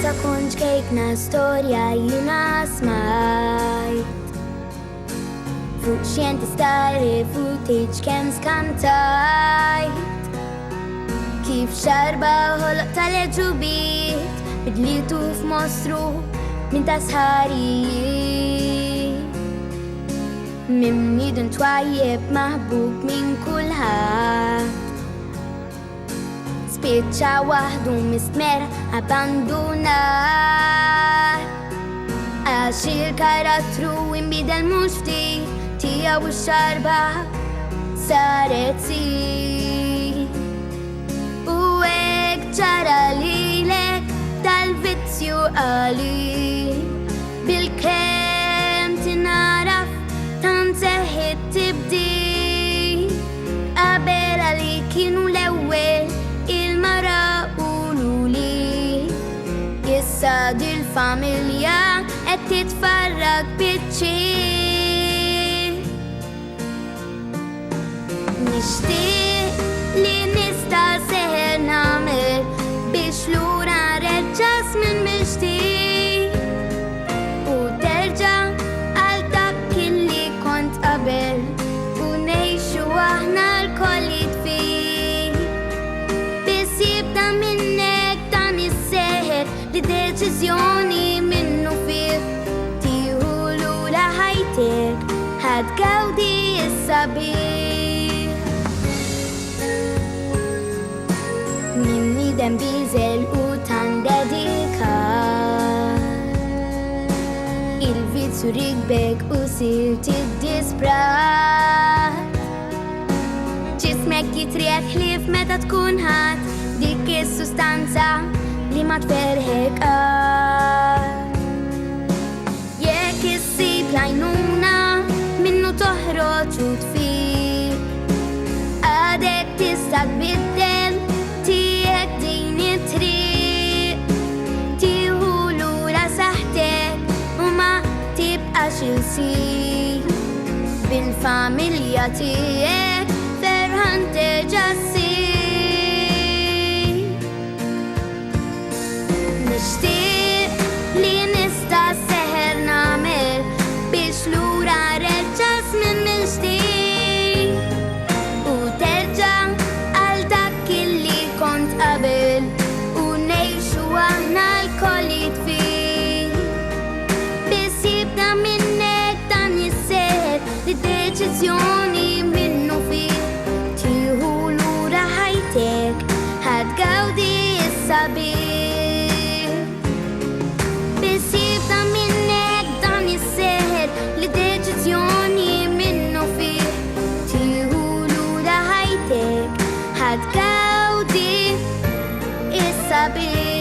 Meta kont kejkna storja jina smajt fuq xjenti stari footage kem skantajt kif xarba ħoloq tal-ġubiet bidlitu f'mostru min ta' sħarijiet min nidun twajjeb maħbub min kulħadd spiċċa waħdu mistmer abbandunat għax il-karattru imbidel mhux ftit tiegħu x-xarba saret sid u hekk ġara lilek tal-vizzju qalil bil-kemm tinaraf tant seħħet tibdil qabel għalik kienu l-ewwel il-mara ulu li issa dil-familja qed titfarrag biċ-ċir nixtieq li nista' seħer nagħmel biex lura reġġas minn mixtieq u terġa' għal dak li kont qabel u ngħixu aħna l-koll jitfih biss jibda minnek dan is-seħer li deċiżjoni minnu fih tieħu lura ħajtek ħadgawdi is-sabiħ min nidem biżel u tandedika il-vizzu rigbek u sirt id-disprat ġismek jitriet ħlief meta tkun ħadd dik is-sustanza li ma tferħek jekk issib l-għajnuna minnu toħroġ u tfik għadek tista' tbiddel tiegħek din it-triq tieħu lura saħħtek u ma tibqax insib bil-familja tiegħek ferħan terġa' ssir nixtieq li nista' seħer nagħmel biex lura reġġas minn mill-ġdid u terġa' għal dak li kont qabel u ngħixu aħna l-koll jitfih biss jibda minnek dan is-seħer li deċiżjoni minnu fih tieħu lura ħajtek ħadgawdi is-sabiħ biss jibda minnek dan is-seħer li deċiżjoni minnu fih tieħu lura ħajtek ħadgawdi is-sabiħ